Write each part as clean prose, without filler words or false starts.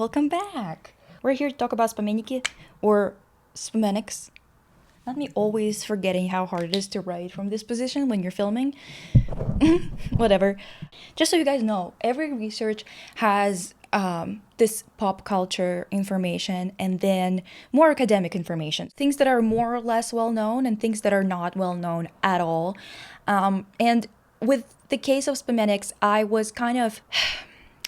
Welcome back. We're here to talk about Spomenici or Spomeniks. Not me always forgetting how hard it is to write from this position when you're filming. Whatever. Just so you guys know, every research has this pop culture information and then more academic information. Things that are more or less well known and things that are not well known at all. And with the case of Spomeniks, I was kind of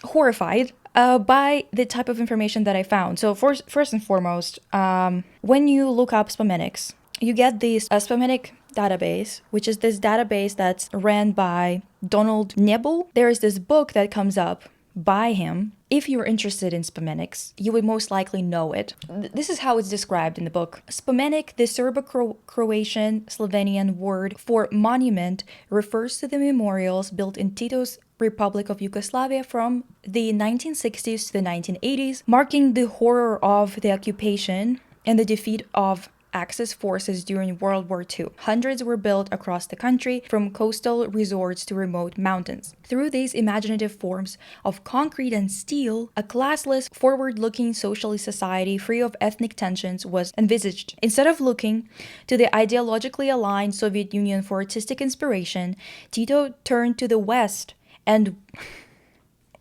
horrified by the type of information that I found. So first and foremost, when you look up Spomeniks, you get this Spomenik database, which is this database that's ran by Donald Nebel. There is this book that comes up by him. If you're interested in Spomeniks, you would most likely know it. This is how it's described in the book. Spomenik, the Serbo-Croatian Slovenian word for monument, refers to the memorials built in Tito's Republic of Yugoslavia from the 1960s to the 1980s, marking the horror of the occupation and the defeat of Axis forces during World War II. Hundreds were built across the country, from coastal resorts to remote mountains. Through these imaginative forms of concrete and steel, a classless, forward-looking socialist society free of ethnic tensions was envisaged. Instead of looking to the ideologically aligned Soviet Union for artistic inspiration, Tito turned to the West and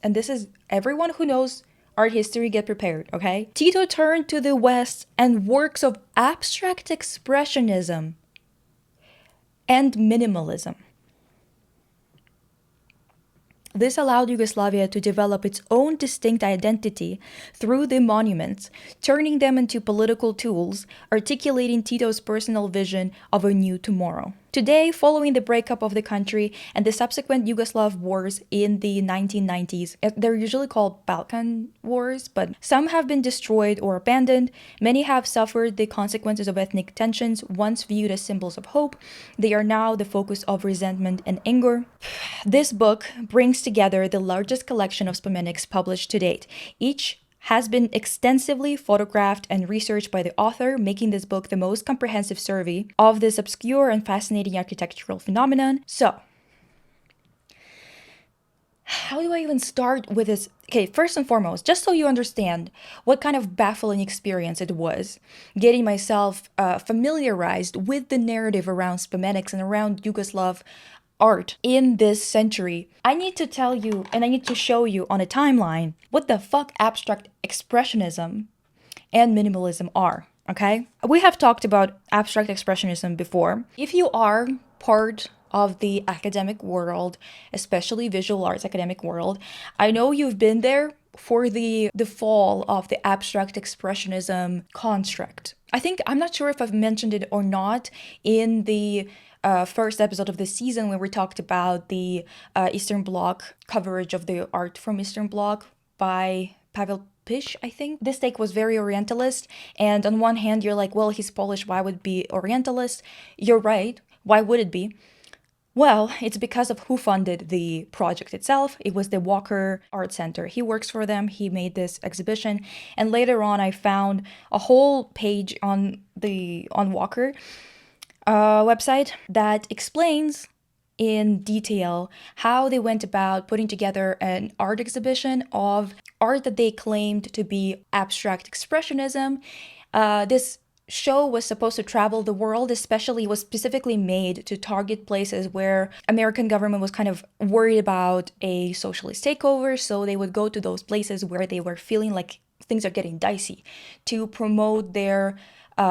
this is everyone who knows art history, get prepared, okay? Tito turned to the West and works of abstract expressionism and minimalism. This allowed Yugoslavia to develop its own distinct identity through the monuments, turning them into political tools, articulating Tito's personal vision of a new tomorrow. Today, following the breakup of the country and the subsequent Yugoslav wars in the 1990s, they're usually called Balkan Wars, but some have been destroyed or abandoned. Many have suffered the consequences of ethnic tensions, once viewed as symbols of hope. They are now the focus of resentment and anger. This book brings together the largest collection of Spomeniks published to date. Each has been extensively photographed and researched by the author, making this book the most comprehensive survey of this obscure and fascinating architectural phenomenon. So, how do I even start with this? Okay, first and foremost, just so you understand what kind of baffling experience it was, getting myself familiarized with the narrative around Spomeniks and around Yugoslav art in this century. I need to tell you, and I need to show you on a timeline, what the fuck abstract expressionism and minimalism are, okay? We have talked about abstract expressionism before. If you are part of the academic world, especially visual arts academic world, I know you've been there for the fall of the abstract expressionism construct. I'm not sure if I've mentioned it or not in the first episode of the season when we talked about the Eastern Bloc coverage of the art from Eastern Bloc by Pavel Pish, I think. This take was very Orientalist, and on one hand you're like, well, he's Polish, why would it be Orientalist? You're right, why would it be? Well, it's because of who funded the project itself. It was the Walker Art Center. He works for them. He made this exhibition. And later on, I found a whole page on Walker website that explains in detail how they went about putting together an art exhibition of art that they claimed to be abstract expressionism. This show was supposed to travel the world, especially was specifically made to target places where American government was kind of worried about a socialist takeover, so they would go to those places where they were feeling like things are getting dicey to promote their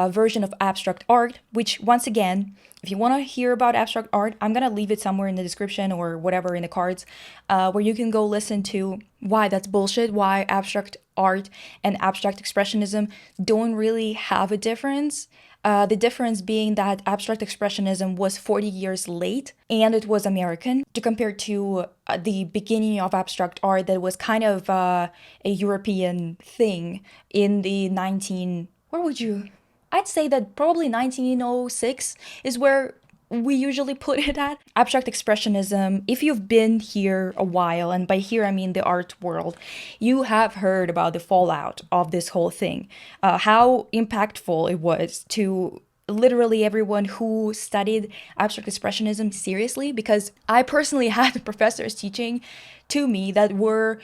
version of abstract art, which once again, if you want to hear about abstract art, I'm going to leave it somewhere in the description or whatever in the cards where you can go listen to why that's bullshit, why abstract art and abstract expressionism don't really have a difference. The difference being that abstract expressionism was 40 years late and it was American to compare to the beginning of abstract art that was kind of a European thing in the I'd say that probably 1906 is where we usually put it at. Abstract expressionism, if you've been here a while, and by here I mean the art world, you have heard about the fallout of this whole thing, how impactful it was to literally everyone who studied abstract expressionism seriously, because I personally had professors teaching to me that were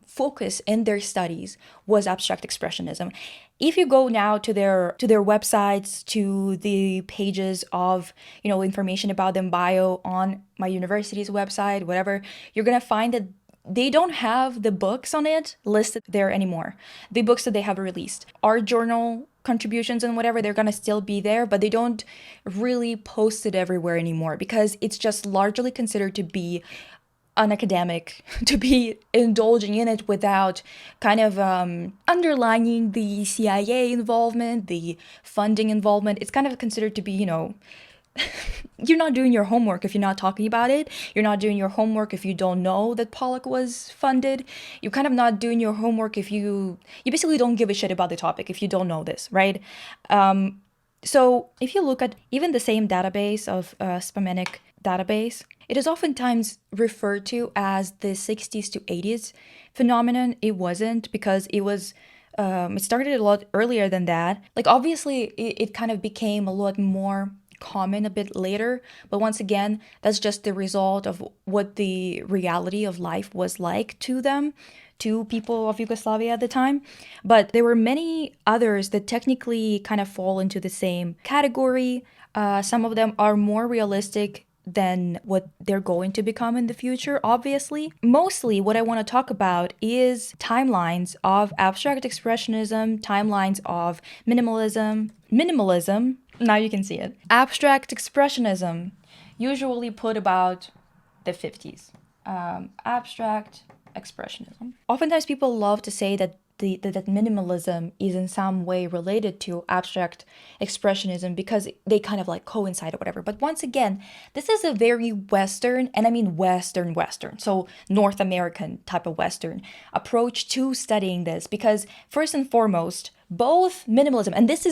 focused in their studies was abstract expressionism. If you go now to their websites, to the pages of, you know, information about them, bio on my university's website, whatever, you're gonna find that they don't have the books on it listed there anymore. The books that they have released, art journal contributions and whatever, they're gonna still be there, but they don't really post it everywhere anymore because it's just largely considered to be unacademic, to be indulging in it without kind of underlining the CIA involvement, the funding involvement. It's kind of considered to be, you know, you're not doing your homework if you're not talking about it. You're not doing your homework if you don't know that Pollock was funded. You're kind of not doing your homework if you basically don't give a shit about the topic if you don't know this, right? So if you look at even the same database of Spomenic database, it is oftentimes referred to as the 60s to 80s phenomenon. It wasn't, because it was it started a lot earlier than that. Like, obviously it kind of became a lot more common a bit later, but once again, that's just the result of what the reality of life was like to them, to people of Yugoslavia at the time. But there were many others that technically kind of fall into the same category. Some of them are more realistic than what they're going to become in the future, obviously. Mostly what I want to talk about is timelines of abstract expressionism, timelines of minimalism, now you can see it. Abstract expressionism, usually put about the 50s. Abstract expressionism. Oftentimes people love to say that that minimalism is in some way related to abstract expressionism because they kind of like coincide or whatever. But once again, this is a very Western, and I mean Western, so North American type of Western approach to studying this, because first and foremost, both minimalism, and this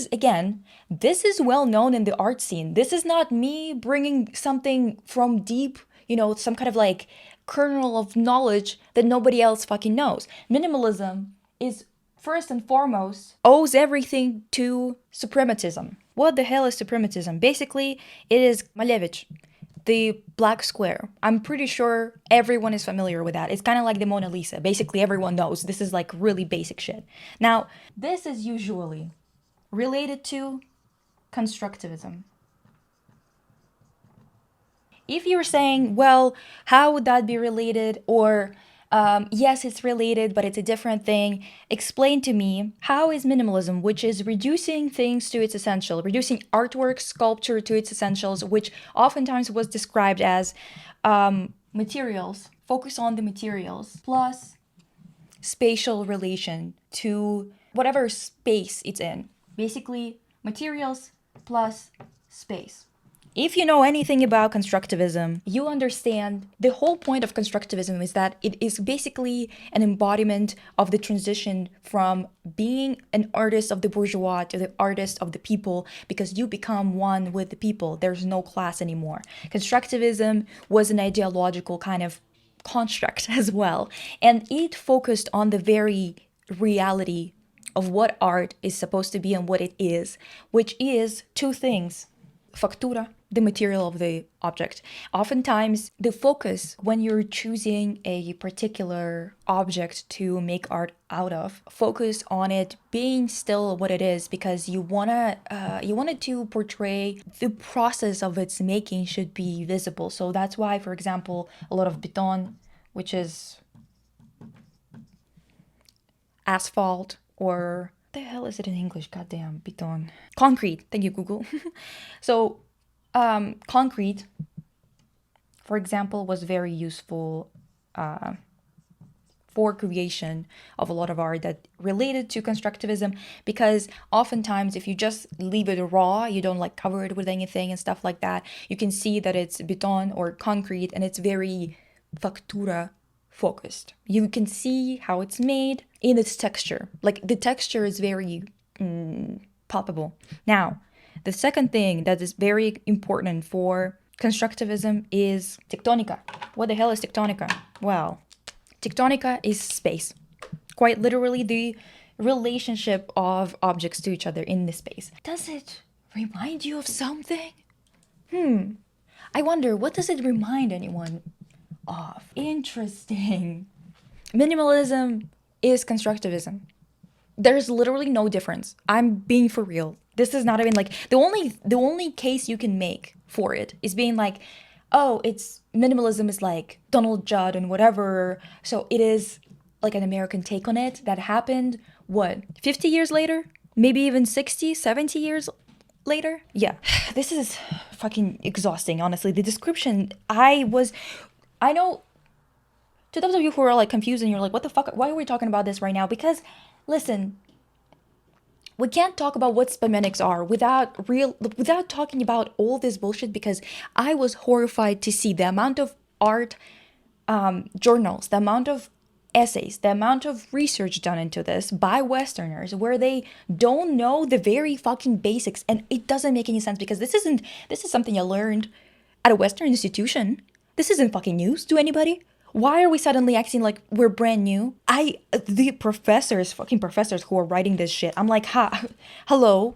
is well known in the art scene. This is not me bringing something from deep, you know, some kind of like kernel of knowledge that nobody else fucking knows. Minimalism is first and foremost owes everything to suprematism. What the hell is suprematism? Basically, it is Malevich, the black square. I'm pretty sure everyone is familiar with that. It's kind of like the Mona Lisa. Basically, everyone knows. This is like really basic shit. Now, this is usually related to constructivism. If you're saying, well, how would that be related? Or yes, it's related, but it's a different thing. Explain to me, how is minimalism, which is reducing things to its essential, reducing artwork, sculpture to its essentials, which oftentimes was described as materials, focus on the materials, plus spatial relation to whatever space it's in. Basically, materials plus space. If you know anything about constructivism, you understand the whole point of constructivism is that it is basically an embodiment of the transition from being an artist of the bourgeois to the artist of the people, because you become one with the people. There's no class anymore. Constructivism was an ideological kind of construct as well, and it focused on the very reality of what art is supposed to be and what it is, which is two things. Factura, the material of the object. Oftentimes, the focus when you're choosing a particular object to make art out of, focus on it being still what it is, because you wanted to portray the process of its making should be visible. So that's why, for example, a lot of beton, which is asphalt, or the hell is it in English? Goddamn, beton. Concrete. Thank you, Google. So, concrete, for example, was very useful for creation of a lot of art that related to constructivism, because oftentimes if you just leave it raw, you don't like cover it with anything and stuff like that, you can see that it's beton or concrete and it's very factura focused. You can see how it's made in its texture. Like, the texture is very palpable. Now, the second thing that is very important for constructivism is tectonica. What the hell is tectonica? Well, tectonica is space. Quite literally, the relationship of objects to each other in the space. Does it remind you of something? I wonder, what does it remind anyone off. Interesting. Minimalism is constructivism. There's literally no difference. I'm being for real. This is not even like the only case you can make for it is being like, oh, it's minimalism is like Donald Judd and whatever. So it is like an American take on it that happened, what, 50 years later? Maybe even 60, 70 years later? Yeah. This is fucking exhausting, honestly. The description, I know, to those of you who are like confused and you're like, what the fuck? Why are we talking about this right now? Because, listen, we can't talk about what Spomeniks are without talking about all this bullshit, because I was horrified to see the amount of art journals, the amount of essays, the amount of research done into this by Westerners where they don't know the very fucking basics, and it doesn't make any sense because this is something I learned at a Western institution. This isn't fucking news to anybody. Why are we suddenly acting like we're brand new? The fucking professors who are writing this shit, I'm like, hello.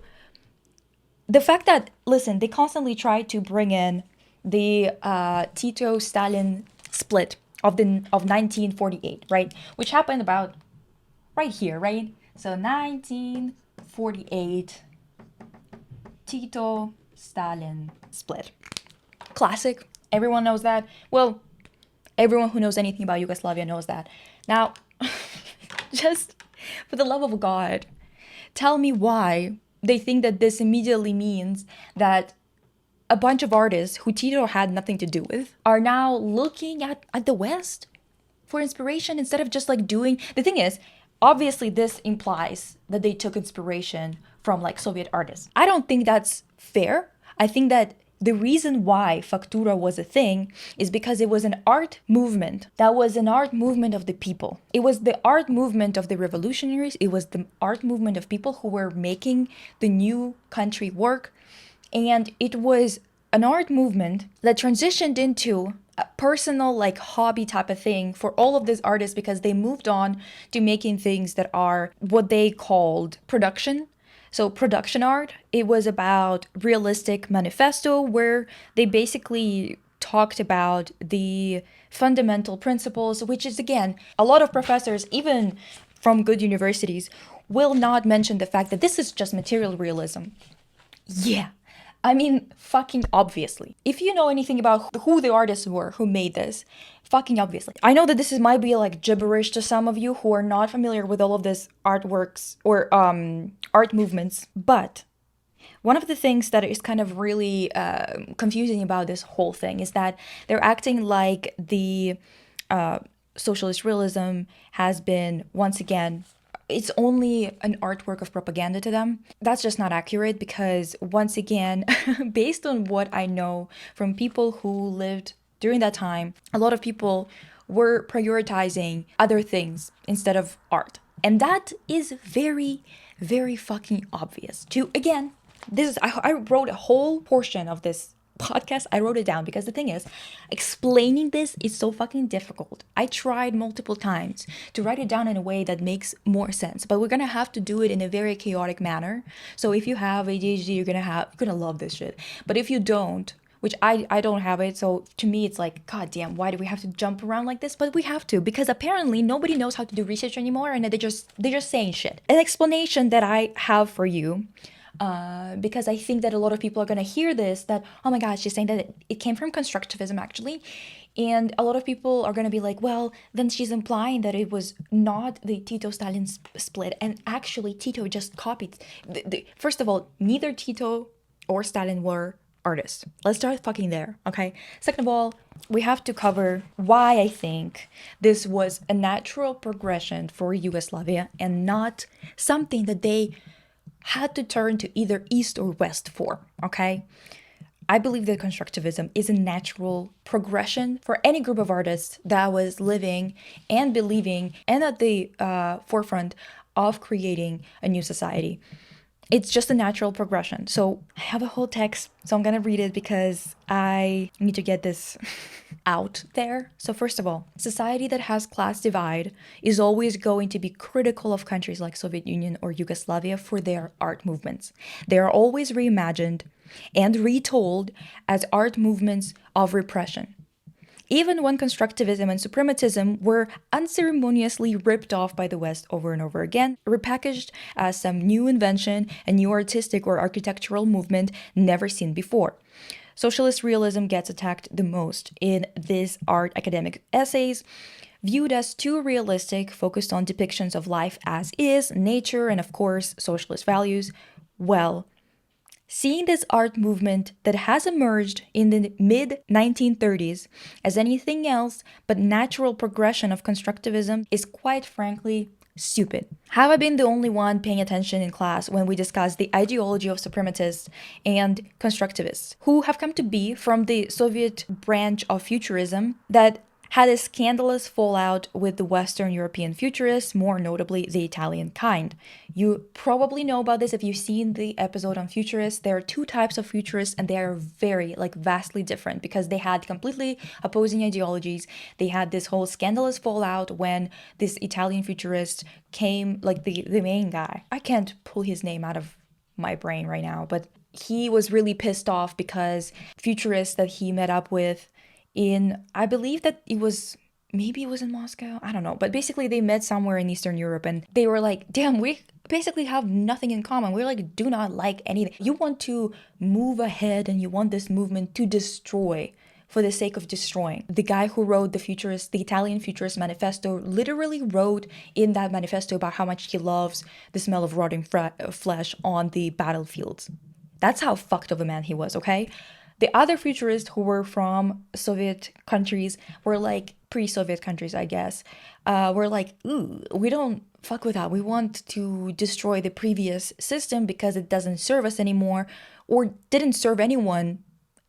The fact that, listen, they constantly try to bring in the Tito-Stalin split of 1948, right? Which happened about right here, right? So 1948, Tito-Stalin split. Classic. Everyone knows that. Well, everyone who knows anything about Yugoslavia knows that. Now, just for the love of God, tell me why they think that this immediately means that a bunch of artists who Tito had nothing to do with are now looking at the West for inspiration instead of just like doing. The thing is, obviously this implies that they took inspiration from like Soviet artists. I don't think that's fair. I think that the reason why Factura was a thing is because it was an art movement. That was an art movement of the people. It was the art movement of the revolutionaries. It was the art movement of people who were making the new country work. And it was an art movement that transitioned into a personal, like, hobby type of thing for all of these artists because they moved on to making things that are what they called production. So production art, it was about realistic manifesto where they basically talked about the fundamental principles, which is, again, a lot of professors, even from good universities, will not mention the fact that this is just material realism. Yeah. I mean, fucking obviously. If you know anything about who the artists were who made this, fucking obviously. I know that this might be like gibberish to some of you who are not familiar with all of this artworks or art movements, but one of the things that is kind of really confusing about this whole thing is that they're acting like the socialist realism has been, once again, it's only an artwork of propaganda to them. That's just not accurate because, once again, based on what I know from people who lived during that time, a lot of people were prioritizing other things instead of art. And that is very, very fucking obvious. Again, I wrote a whole portion of this podcast. I wrote it down because the thing is, explaining this is so fucking difficult. I tried multiple times to write it down in a way that makes more sense, but we're gonna have to do it in a very chaotic manner. So if you have ADHD, you're gonna love this shit. But if you don't, which I don't have it, so to me it's like, god damn, why do we have to jump around like this? But we have to, because apparently nobody knows how to do research anymore, and they're just saying shit. An explanation that I have for you, because I think that a lot of people are going to hear this, that, oh my god, she's saying that it came from constructivism actually, and a lot of people are going to be like, well, then she's implying that it was not the Tito-Stalin split, and actually Tito just copied. First of all, neither Tito or Stalin were artists. Let's start fucking there, okay? Second of all, we have to cover why I think this was a natural progression for Yugoslavia and not something that they had to turn to either east or west for, okay? I believe that constructivism is a natural progression for any group of artists that was living and believing and at the forefront of creating a new society. It's just a natural progression. So I have a whole text, so I'm gonna read it because I need to get this out there. So first of all, society that has class divide is always going to be critical of countries like Soviet Union or Yugoslavia for their art movements. They are always reimagined and retold as art movements of repression. even when constructivism and suprematism were unceremoniously ripped off by the West over and over again, repackaged as some new invention, a new artistic or architectural movement never seen before. Socialist realism gets attacked the most in these art academic essays, viewed as too realistic, focused on depictions of life as is, nature, and of course, socialist values. Well, seeing this art movement that has emerged in the mid-1930s as anything else but natural progression of constructivism is quite frankly stupid. Have I been the only one paying attention in class when we discussed the ideology of suprematists and constructivists, who have come to be from the Soviet branch of futurism that had a scandalous fallout with the Western European futurists, more notably the Italian kind? You probably know about this if you've seen the episode on futurists. There are two types of futurists, and they are very, vastly different because they had completely opposing ideologies. They had this whole scandalous fallout when this Italian futurist came, the main guy. I can't pull his name out of my brain right now, but he was really pissed off because futurists that he met up with I believe that maybe it was in Moscow, I don't know, but basically they met somewhere in Eastern Europe and they were like, damn, we basically have nothing in common. We're do not like anything. You want to move ahead and you want this movement to destroy for the sake of destroying. The guy who wrote the Italian Futurist Manifesto literally wrote in that manifesto about how much he loves the smell of rotting flesh on the battlefields. That's how fucked of a man he was, okay? The other futurists who were from Soviet countries were pre-Soviet countries, I guess, were ooh, we don't fuck with that. We want to destroy the previous system because it doesn't serve us anymore or didn't serve anyone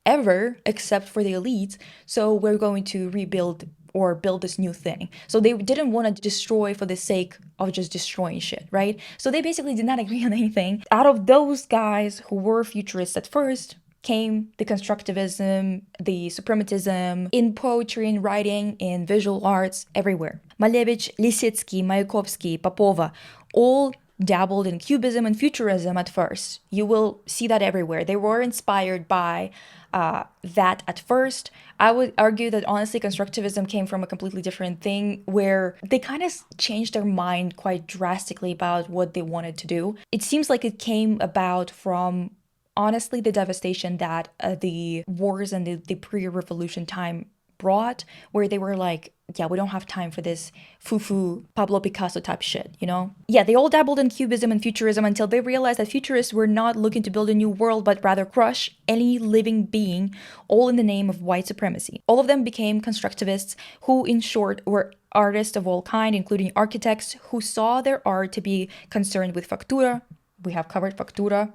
ever except for the elites. So we're going to rebuild or build this new thing. So they didn't want to destroy for the sake of just destroying shit, right? So they basically did not agree on anything. Out of those guys who were futurists at first, came the constructivism, the suprematism, in poetry, in writing, in visual arts, everywhere. Malevich, Lisitsky, Mayakovsky, Popova, all dabbled in cubism and futurism at first. You will see that everywhere. They were inspired by that at first. I would argue that honestly constructivism came from a completely different thing where they kind of changed their mind quite drastically about what they wanted to do. It seems like it came about from honestly the devastation that the wars and the pre-revolution time brought, where they were like, yeah, we don't have time for this foo-foo Pablo Picasso type shit, you know? Yeah, they all dabbled in cubism and futurism until they realized that futurists were not looking to build a new world, but rather crush any living being, all in the name of white supremacy. All of them became constructivists, who in short were artists of all kind, including architects, who saw their art to be concerned with factura. We have covered factura.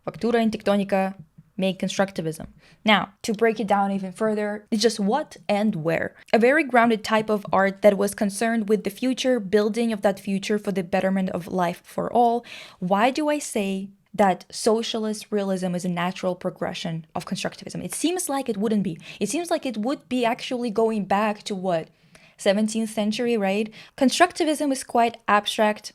Factura and tectonica make constructivism. Now, to break it down even further, it's just what and where. A very grounded type of art that was concerned with the future, building of that future for the betterment of life for all. Why do I say that socialist realism is a natural progression of constructivism? It seems like it wouldn't be. It seems like it would be actually going back to what? 17th century, right? Constructivism is quite abstract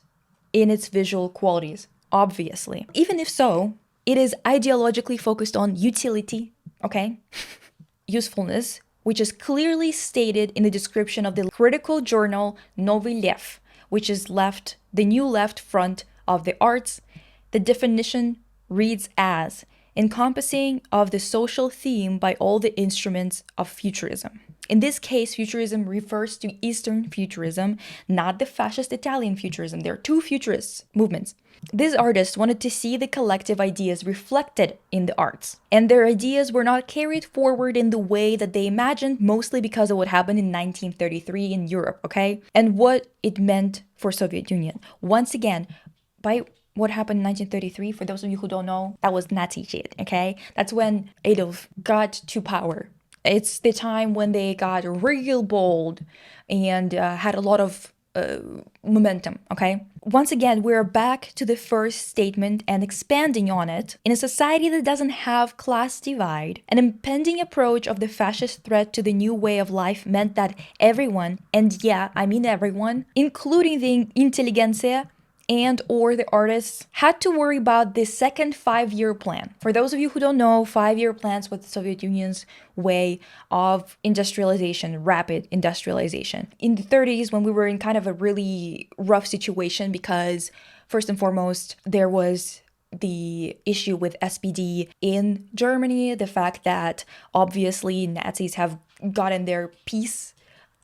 in its visual qualities, obviously. Even if so, it is ideologically focused on utility, okay? Usefulness, which is clearly stated in the description of the critical journal Novy Lev, which is the new left front of the arts. The definition reads as encompassing of the social theme by all the instruments of futurism. In this case, futurism refers to Eastern futurism, not the fascist Italian futurism. There are two futurist movements. These artists wanted to see the collective ideas reflected in the arts, and their ideas were not carried forward in the way that they imagined, mostly because of what happened in 1933 in Europe, okay? And what it meant for Soviet Union. Once again, by what happened in 1933, for those of you who don't know, that was Nazi shit, okay? That's when Adolf got to power. It's the time when they got real bold and had a lot of momentum, okay? Once again, we're back to the first statement and expanding on it. In a society that doesn't have class divide, an impending approach of the fascist threat to the new way of life meant that everyone, and yeah, I mean everyone, including the intelligentsia and or the artists had to worry about the second 5-year plan. For those of you who don't know, 5-year plans was the Soviet Union's way of industrialization, rapid industrialization. In the 30s, when we were in kind of a really rough situation because, first and foremost, there was the issue with SPD in Germany, the fact that obviously Nazis have gotten their piece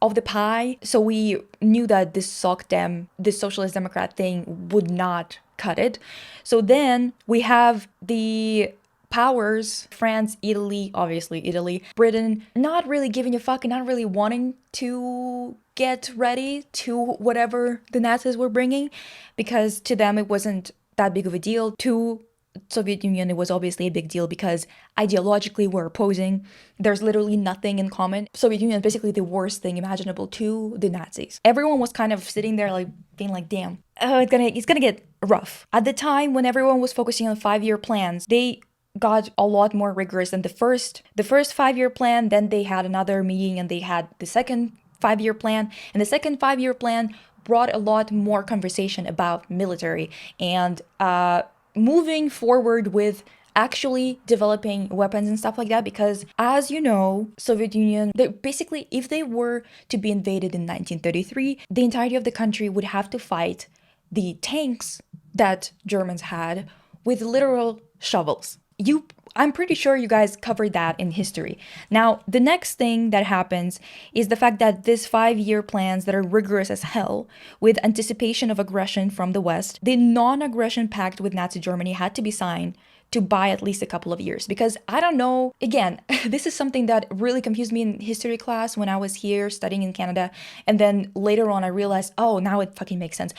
of the pie. So we knew that this SOCDEM, this Socialist Democrat thing, would not cut it. So then we have the powers, France, Italy, obviously Italy, Britain, not really giving a fuck and not really wanting to get ready to whatever the Nazis were bringing, because to them it wasn't that big of a deal. To Soviet Union, it was obviously a big deal because ideologically we're opposing. There's literally nothing in common. Soviet Union is basically the worst thing imaginable to the Nazis. Everyone was kind of sitting there like being like, damn, it's gonna get rough. At the time when everyone was focusing on 5-year plans, they got a lot more rigorous than the first 5-year plan. Then they had another meeting and they had the second 5-year plan, and the second 5-year plan brought a lot more conversation about military and moving forward with actually developing weapons and stuff like that, because as you know, Soviet Union, basically, if they were to be invaded in 1933, the entirety of the country would have to fight the tanks that Germans had with literal shovels. I'm pretty sure you guys covered that in history. Now, the next thing that happens is the fact that these 5-year plans that are rigorous as hell, with anticipation of aggression from the West, the non-aggression pact with Nazi Germany had to be signed to buy at least a couple of years. Because I don't know, again, this is something that really confused me in history class when I was here studying in Canada. And then later on I realized, oh, now it fucking makes sense.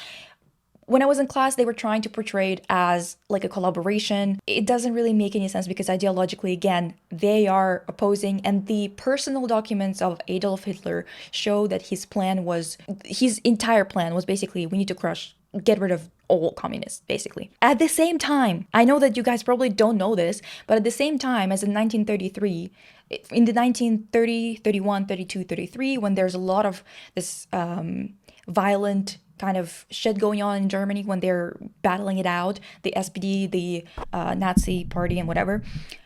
When I was in class, they were trying to portray it as like a collaboration. It doesn't really make any sense because ideologically, again, they are opposing. And the personal documents of Adolf Hitler show that his entire plan was basically, we need to get rid of all communists, basically. At the same time, I know that you guys probably don't know this, but at the same time as in 1933, in the 1930, 31, 32, 33, when there's a lot of this violent kind of shit going on in Germany, when they're battling it out, the SPD, the Nazi party and whatever,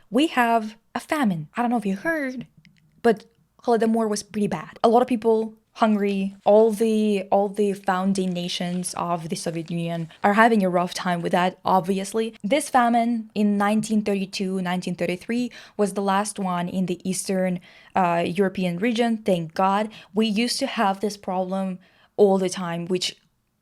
we have a famine. I don't know if you heard, but Holodomor was pretty bad. A lot of people hungry. All the founding nations of the Soviet Union are having a rough time with that, obviously. This famine in 1932, 1933 was the last one in the Eastern European region, thank God. We used to have this problem all the time, which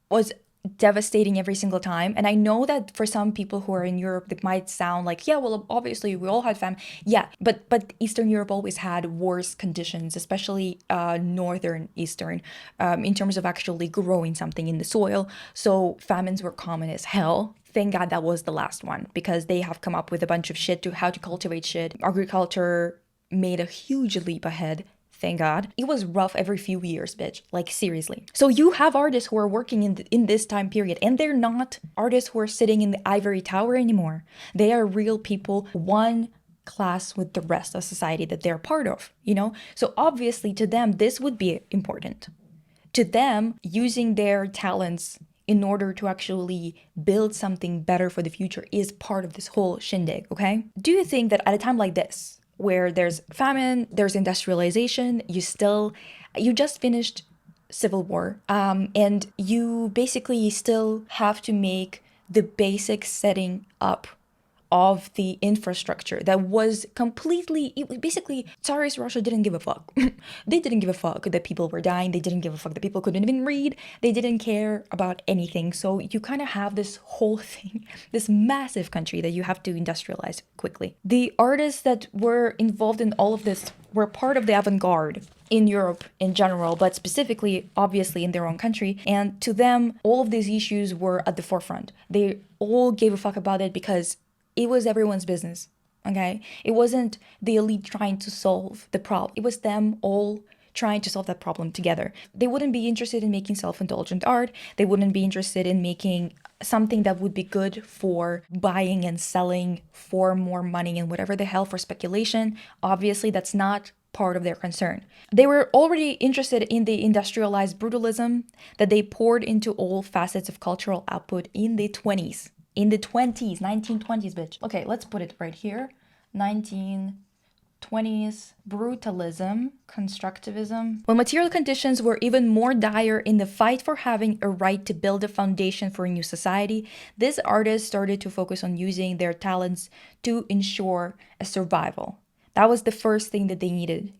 was devastating every single time. And I know that for some people who are in Europe, that might sound like, yeah, well, obviously we all had famine. Yeah, but Eastern Europe always had worse conditions, especially Northern Eastern, in terms of actually growing something in the soil. So famines were common as hell. Thank God that was the last one, because they have come up with a bunch of shit to how to cultivate shit. Agriculture made a huge leap ahead. Thank God. It was rough every few years, bitch. Like, seriously. So you have artists who are working in this time period, and they're not artists who are sitting in the ivory tower anymore. They are real people, one class with the rest of society that they're part of, you know? So obviously to them, this would be important. To them, using their talents in order to actually build something better for the future is part of this whole shindig, okay? Do you think that at a time like this, where there's famine, there's industrialization, you just finished civil war, and you basically still have to make the basic setting up of the infrastructure that was basically Tsarist Russia didn't give a fuck. They didn't give a fuck that people were dying. They didn't give a fuck that people couldn't even read. They didn't care about anything. So you kind of have this whole thing, this massive country that you have to industrialize quickly. The artists that were involved in all of this were part of the avant-garde in Europe in general, but specifically, obviously, in their own country. And to them, all of these issues were at the forefront. They all gave a fuck about it because it was everyone's business, okay? It wasn't the elite trying to solve the problem. It was them all trying to solve that problem together. They wouldn't be interested in making self-indulgent art. They wouldn't be interested in making something that would be good for buying and selling for more money and whatever the hell, for speculation. Obviously, that's not part of their concern. They were already interested in the industrialized brutalism that they poured into all facets of cultural output in the 20s. In the 20s, 1920s, bitch. Okay, let's put it right here. 1920s, brutalism, constructivism. When material conditions were even more dire in the fight for having a right to build a foundation for a new society, these artists started to focus on using their talents to ensure a survival. That was the first thing that they needed,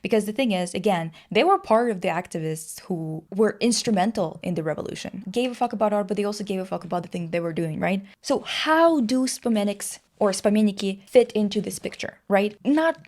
because the thing is, again, they were part of the activists who were instrumental in the revolution. Gave a fuck about art, but they also gave a fuck about the thing they were doing, right? So how do Spomeniks or Spomenici fit into this picture, right?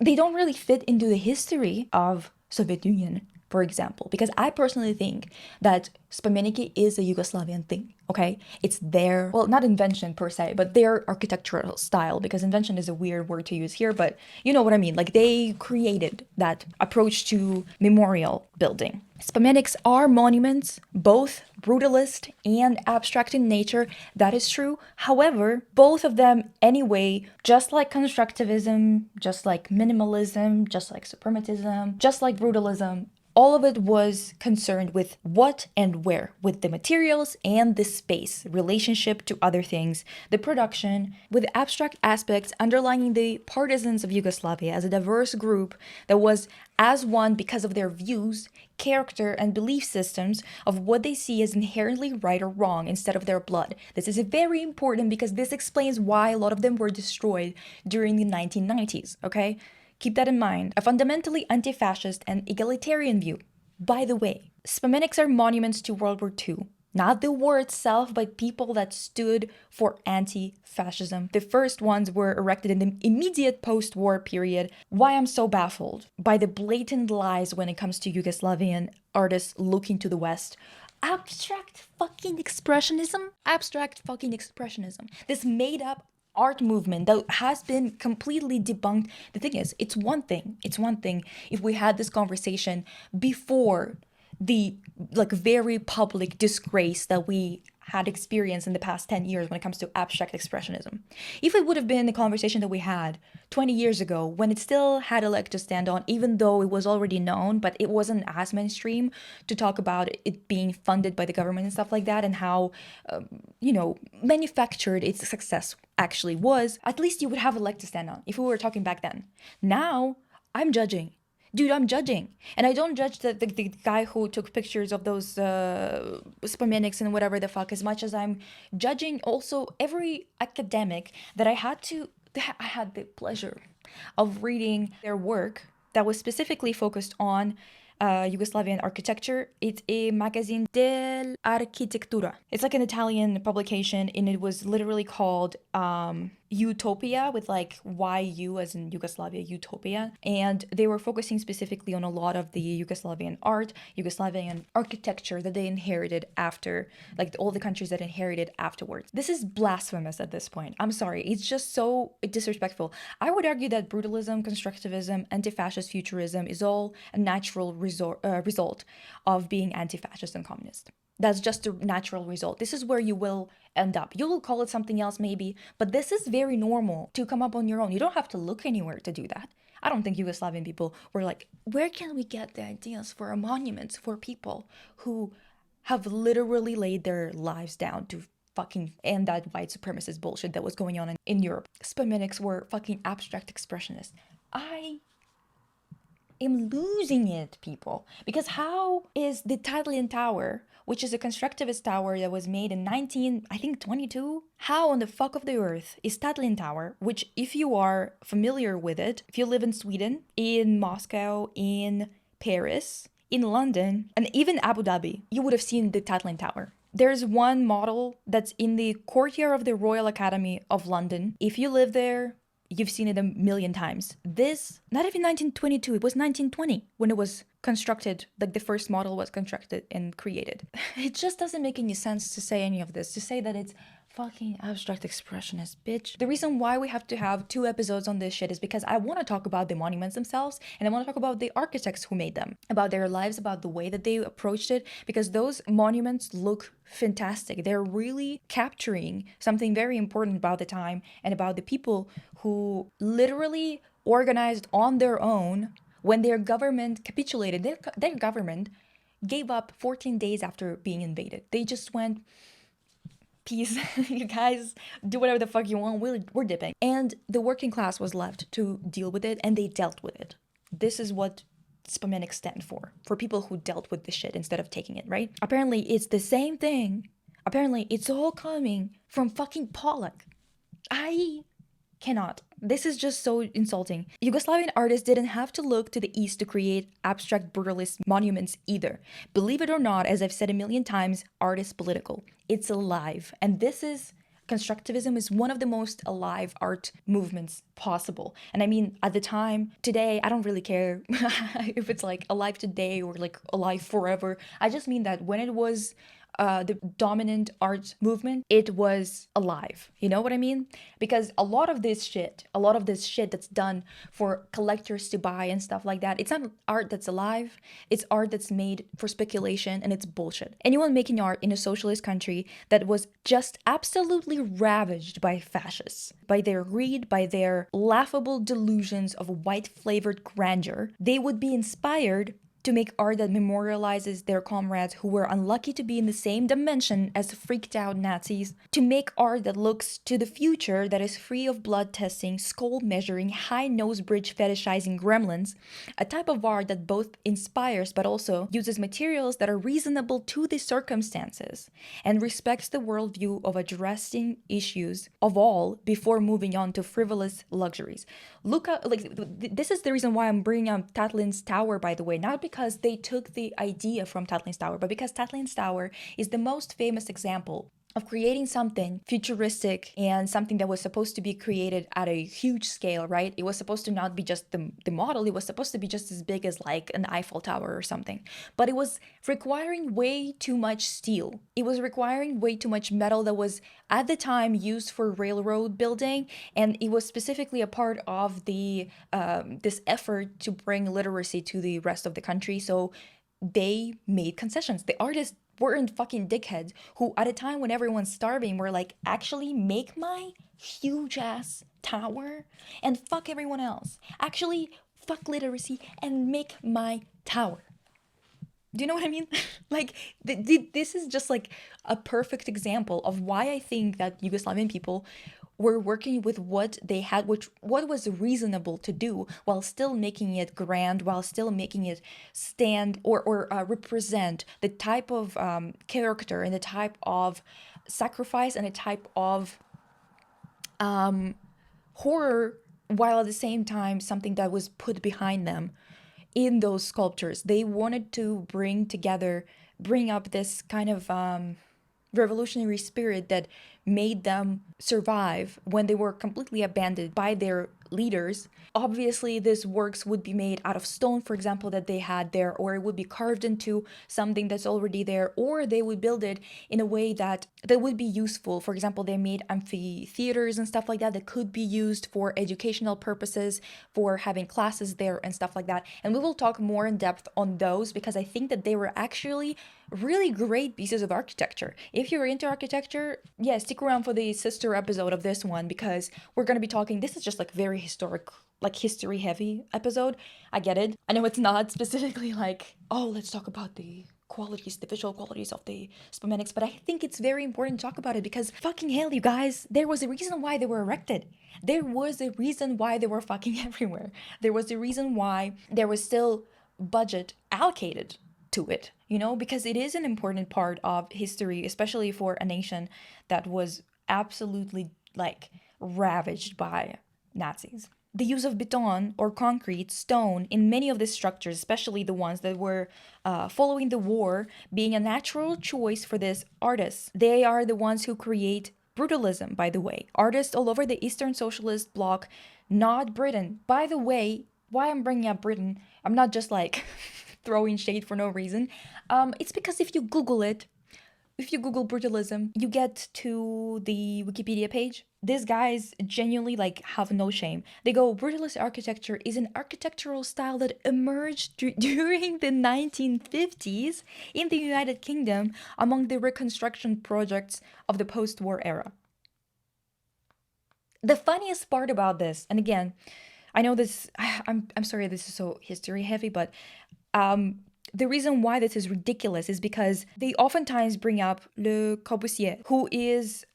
They don't really fit into the history of Soviet Union, for example, because I personally think that Spomenici is a Yugoslavian thing, okay? It's their, well, not invention per se, but their architectural style, because invention is a weird word to use here, but you know what I mean. Like, they created that approach to memorial building. Spomeniks are monuments, both brutalist and abstract in nature. That is true. However, both of them anyway, just like constructivism, just like minimalism, just like suprematism, just like brutalism, all of it was concerned with what and where, with the materials and the space, relationship to other things, the production, with abstract aspects underlining the partisans of Yugoslavia as a diverse group that was as one because of their views, character, and belief systems of what they see as inherently right or wrong instead of their blood. This is very important because this explains why a lot of them were destroyed during the 1990s, okay? Keep that in mind. A fundamentally anti-fascist and egalitarian view. By the way, Spomeniks are monuments to World War II. Not the war itself, but people that stood for anti-fascism. The first ones were erected in the immediate post-war period. Why I'm so baffled by the blatant lies when it comes to Yugoslavian artists looking to the West. Abstract fucking expressionism? Abstract fucking expressionism. This made-up art movement that has been completely debunked. The thing is, it's one thing if we had this conversation before the very public disgrace that we had experienced in the past 10 years when it comes to abstract expressionism. If it would have been the conversation that we had 20 years ago, when it still had a leg to stand on, even though it was already known, but it wasn't as mainstream to talk about it being funded by the government and stuff like that, and how, manufactured its success actually was, at least you would have a leg to stand on if we were talking back then. Now, I'm judging. Dude, I'm judging. And I don't judge the guy who took pictures of those Spomeniks and whatever the fuck, as much as I'm judging also every academic that I had the pleasure of reading their work that was specifically focused on Yugoslavian architecture. It's a magazine dell'architettura. It's like an Italian publication, and it was literally called Utopia, with YU as in Yugoslavia, Utopia. And they were focusing specifically on a lot of the Yugoslavian art, Yugoslavian architecture that they inherited after, all the countries that inherited afterwards. This is blasphemous at this point. I'm sorry. It's just so disrespectful. I would argue that brutalism, constructivism, anti-fascist futurism is all a natural result of being anti-fascist and communist. That's just a natural result. This is where you will end up. You will call it something else maybe, but this is very normal to come up on your own. You don't have to look anywhere to do that. I don't think Yugoslavian people were like, where can we get the ideas for a monument for people who have literally laid their lives down to fucking end that white supremacist bullshit that was going on in Europe. Spomeniks were fucking abstract expressionists. I am losing it, people. Because how is the Tatlin Tower, which is a constructivist tower that was made in 1922? How on the fuck of the earth is Tatlin Tower, which, if you are familiar with it, if you live in Sweden, in Moscow, in Paris, in London, and even Abu Dhabi, you would have seen the Tatlin Tower. There's one model that's in the courtyard of the Royal Academy of London. If you live there, you've seen it a million times. This, not even 1922, it was 1920 when it was constructed, the first model was constructed and created. It just doesn't make any sense to say any of this, to say that it's fucking abstract expressionist, bitch. The reason why we have to have 2 episodes on this shit is because I want to talk about the monuments themselves, and I want to talk about the architects who made them, about their lives, about the way that they approached it, because those monuments look fantastic. They're really capturing something very important about the time and about the people who literally organized on their own when their government capitulated, their government gave up 14 days after being invaded. They just went, peace, you guys do whatever the fuck you want, we're dipping. And the working class was left to deal with it, and they dealt with it. This is what Spomeniks stand for people who dealt with the shit instead of taking it, right? Apparently it's the same thing. Apparently it's all coming from fucking Pollock. I cannot. This is just so insulting. Yugoslavian artists didn't have to look to the east to create abstract brutalist monuments either. Believe it or not, as I've said a million times, art is political. It's alive. And this is constructivism is one of the most alive art movements possible. And I mean, at the time, today, I don't really care if it's like alive today or like alive forever. I just mean that when it was the dominant art movement, it was alive. You know what I mean? Because a lot of this shit that's done for collectors to buy and stuff like that, it's not art that's alive. It's art that's made for speculation, and it's bullshit. Anyone making art in a socialist country that was just absolutely ravaged by fascists, by their greed, by their laughable delusions of white-flavored grandeur, they would be inspired to make art that memorializes their comrades who were unlucky to be in the same dimension as freaked out Nazis, to make art that looks to the future, that is free of blood testing, skull measuring, high nose bridge fetishizing gremlins, a type of art that both inspires but also uses materials that are reasonable to the circumstances and respects the worldview of addressing issues of all before moving on to frivolous luxuries. Look at, like, this is the reason why I'm bringing up Tatlin's Tower, by the way, not because they took the idea from Tatlin's Tower, but because Tatlin's Tower is the most famous example of creating something futuristic and something that was supposed to be created at a huge scale, right? It was supposed to not be just the model, it was supposed to be just as big as like an Eiffel Tower or something. But it was requiring way too much steel. It was requiring way too much metal that was at the time used for railroad building, and it was specifically a part of the this effort to bring literacy to the rest of the country. So they made concessions. The artists weren't fucking dickheads who, at a time when everyone's starving, were like, actually make my huge ass tower and fuck everyone else. Actually, fuck literacy and make my tower. Do you know what I mean? Like, this is just like a perfect example of why I think that Yugoslavian people were working with what they had, what was reasonable to do, while still making it grand, while still making it stand or represent the type of character and the type of sacrifice and the type of horror, while at the same time something that was put behind them in those sculptures. They wanted to bring up this kind of revolutionary spirit that made them survive when they were completely abandoned by their leaders. Obviously, these works would be made out of stone, for example, that they had there, or it would be carved into something that's already there, or they would build it in a way that would be useful. For example, they made amphitheaters and stuff like that could be used for educational purposes, for having classes there and stuff like that. And we will talk more in depth on those, because I think that they were actually really great pieces of architecture. If you're into architecture, yeah, stick around for the sister episode of this one, because we're going to be talking, this is just like very historic, like history heavy episode. I get it. I know it's not specifically like, oh, let's talk about the qualities, the visual qualities of the Spomeniks, but I think it's very important to talk about it, because fucking hell, you guys, there was a reason why they were erected. There was a reason why they were fucking everywhere. There was a reason why there was still budget allocated to it, you know, because it is an important part of history, especially for a nation that was absolutely like ravaged by Nazis. The use of beton or concrete, stone in many of the structures, especially the ones that were following the war, being a natural choice for these artists. They are the ones who create brutalism, by the way. Artists all over the Eastern Socialist bloc, not Britain. By the way, why I'm bringing up Britain, I'm not just like throwing shade for no reason. It's because if you Google brutalism, you get to the Wikipedia page. These guys genuinely like have no shame. They go, brutalist architecture is an architectural style that emerged during the 1950s in the United Kingdom among the reconstruction projects of the post-war era. The funniest part about this, and again, I know this. I'm sorry. This is so history heavy, but um, the reason why this is ridiculous is because they oftentimes bring up Le Corbusier, who is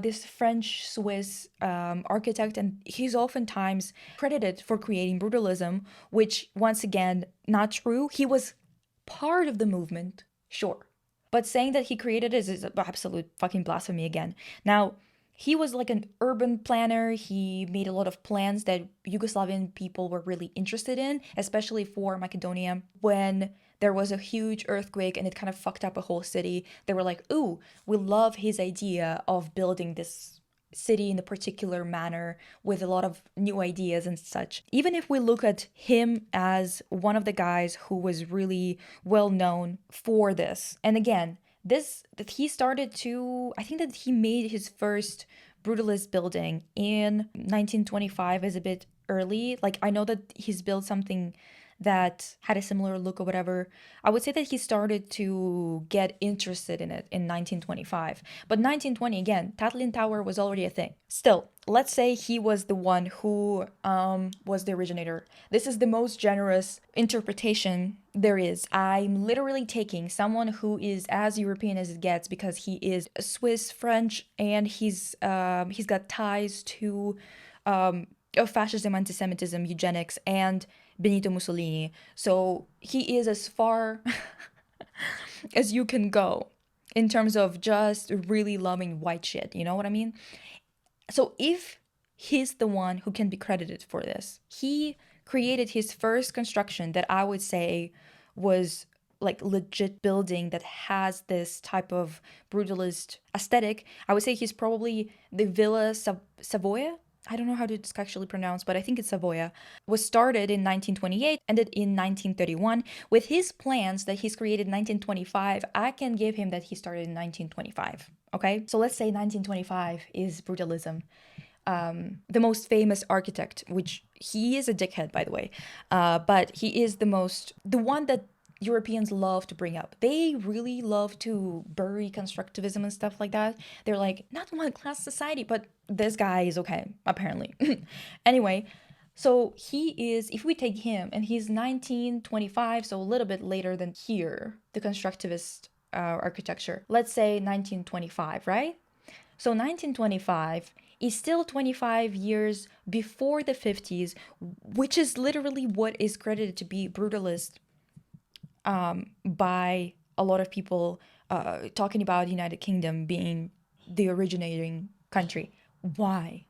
this French Swiss architect, and he's oftentimes credited for creating brutalism, which once again not true. He was part of the movement, sure, but saying that he created it is absolute fucking blasphemy again. Now, he was like an urban planner. He made a lot of plans that Yugoslavian people were really interested in, especially for Macedonia. When there was a huge earthquake and it kind of fucked up a whole city, they were like, ooh, we love his idea of building this city in a particular manner with a lot of new ideas and such. Even if we look at him as one of the guys who was really well known for this, and again, this that he started to, I think that he made his first brutalist building in 1925 is a bit early. Like, I know that he's built something that had a similar look or whatever. I would say that he started to get interested in it in 1925. But 1920, again, Tatlin Tower was already a thing. Still, let's say he was the one who was the originator. This is the most generous interpretation there is. I'm literally taking someone who is as European as it gets because he is Swiss, French, and he's got ties to fascism, anti-Semitism, eugenics, and Benito Mussolini. So he is as far as you can go in terms of just really loving white shit. You know what I mean? So if he's the one who can be credited for this, he created his first construction that I would say was like legit building that has this type of brutalist aesthetic. I would say he's probably the Villa Savoye. I don't know how to it's actually pronounced, but I think it's Savoye, was started in 1928, ended in 1931. With his plans that he's created in 1925, I can give him that he started in 1925, okay? So let's say 1925 is brutalism. The most famous architect, which he is a dickhead, by the way, but he is the one that Europeans love to bring up. They really love to bury constructivism and stuff like that. They're like, not one class society, but this guy is okay, apparently. Anyway, so he is, if we take him, and he's 1925, so a little bit later than here, the constructivist architecture. Let's say 1925, right? So 1925 is still 25 years before the 50s, which is literally what is credited to be brutalist by a lot of people talking about United Kingdom being the originating country. Why?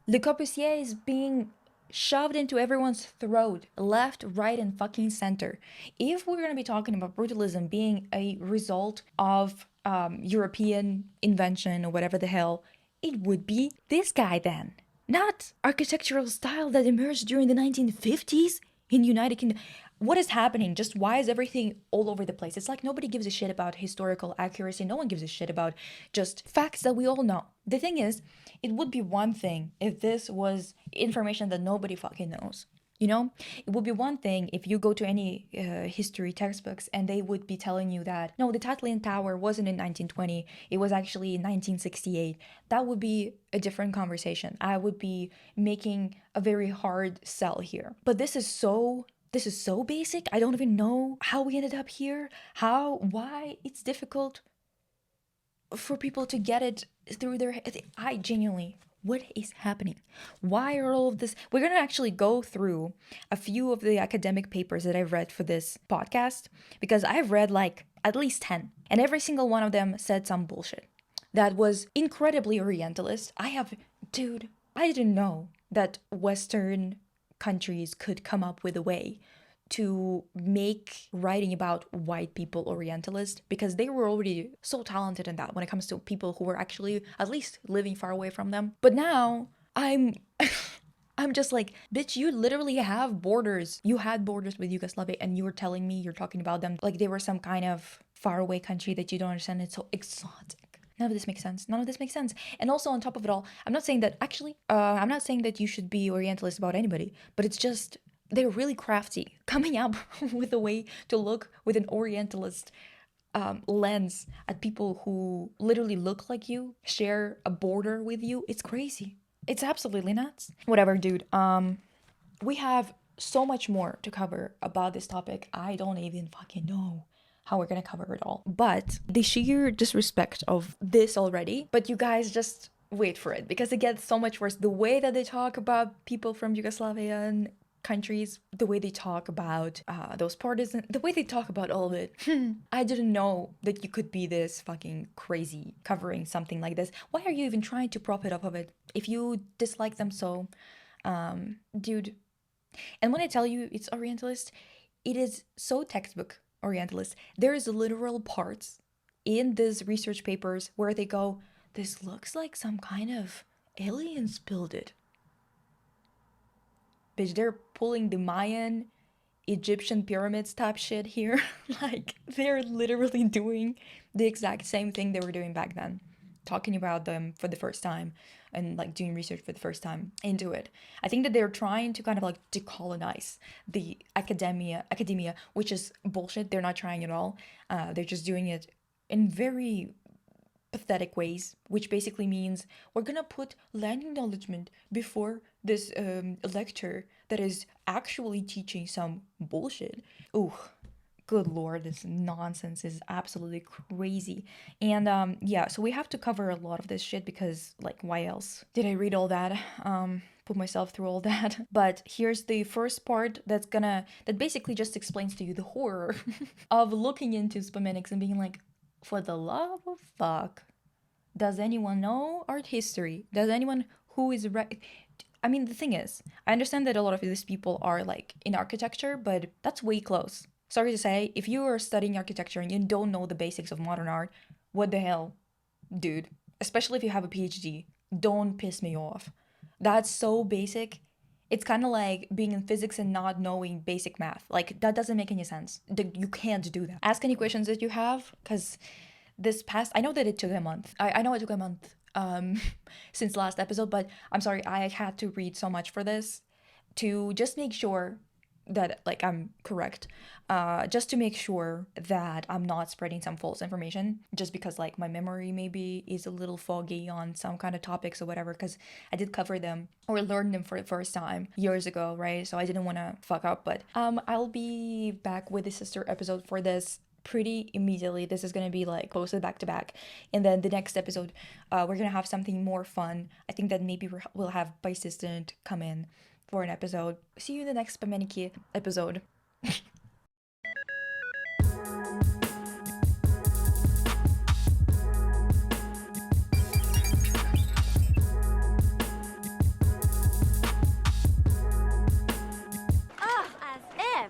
Le Corbusier is being shoved into everyone's throat, left, right, and fucking center. If we're going to be talking about brutalism being a result of European invention or whatever the hell, it would be this guy then. Not architectural style that emerged during the 1950s in United Kingdom. What is happening? Just why is everything all over the place? It's like nobody gives a shit about historical accuracy. No one gives a shit about just facts that we all know. The thing is, it would be one thing if this was information that nobody fucking knows. You know, it would be one thing if you go to any history textbooks and they would be telling you that, no, the Tatlin Tower wasn't in 1920, it was actually in 1968. That would be a different conversation. I would be making a very hard sell here. But this is so basic. I don't even know how we ended up here, why it's difficult for people to get it through their head. I genuinely, what is happening? Why are all of this? We're going to actually go through a few of the academic papers that I've read for this podcast, because I've read like at least 10, and every single one of them said some bullshit that was incredibly Orientalist. I didn't know that Western countries could come up with a way to make writing about white people Orientalist, because they were already so talented in that when it comes to people who were actually at least living far away from them. But now I'm I'm just like, bitch, you literally have borders. You had borders with Yugoslavia and you were telling me you're talking about them like they were some kind of faraway country that you don't understand. It's so exotic. None of this makes sense. None of this makes sense. And also on top of it all, I'm not saying that you should be Orientalist about anybody, but it's just, they're really crafty coming up with a way to look with an Orientalist lens at people who literally look like you, share a border with you. It's crazy. It's absolutely nuts. Whatever, dude. We have so much more to cover about this topic. I don't even fucking know how we're gonna cover it all. But the sheer disrespect of this already, but you guys just wait for it because it gets so much worse. The way that they talk about people from Yugoslavian countries, the way they talk about those partisans, the way they talk about all of it. I didn't know that you could be this fucking crazy covering something like this. Why are you even trying to profit off of it if you dislike them so? Dude. And when I tell you it's Orientalist, it is so textbook Orientalist. There is literal parts in these research papers where they go, this looks like some kind of aliens built it. Bitch, they're pulling the Mayan, Egyptian pyramids type shit here. Like, they're literally doing the exact same thing they were doing back then. Talking about them for the first time and like doing research for the first time into it. I think that they're trying to kind of like decolonize the academia, which is bullshit. They're not trying at all. They're just doing it in very pathetic ways, which basically means we're gonna put land acknowledgement before this lecture that is actually teaching some bullshit. Ooh, good lord, this nonsense is absolutely crazy. And yeah, so we have to cover a lot of this shit because, like, why else did I read all that, put myself through all that? But here's the first part that basically just explains to you the horror of looking into Spomeniks and being like, for the love of fuck, does anyone know art history? Does anyone who is I mean, the thing is, I understand that a lot of these people are like in architecture, but that's way close. Sorry to say, if you are studying architecture and you don't know the basics of modern art, what the hell, dude? Especially if you have a PhD, don't piss me off. That's so basic. It's kind of like being in physics and not knowing basic math. Like, that doesn't make any sense. You can't do that. Ask any questions that you have, because I know that it took a month. I know it took a month since last episode, but I'm sorry, I had to read so much for this to just make sure that like I'm correct, just to make sure that I'm not spreading some false information just because like my memory maybe is a little foggy on some kind of topics or whatever, because I did cover them or learn them for the first time years ago, right? So I didn't want to fuck up, but I'll be back with the sister episode for this pretty immediately. This is gonna be like posted back to back, and then the next episode we're gonna have something more fun. I think that maybe we'll have Persistent come in for an episode. See you in the next Spomenici episode.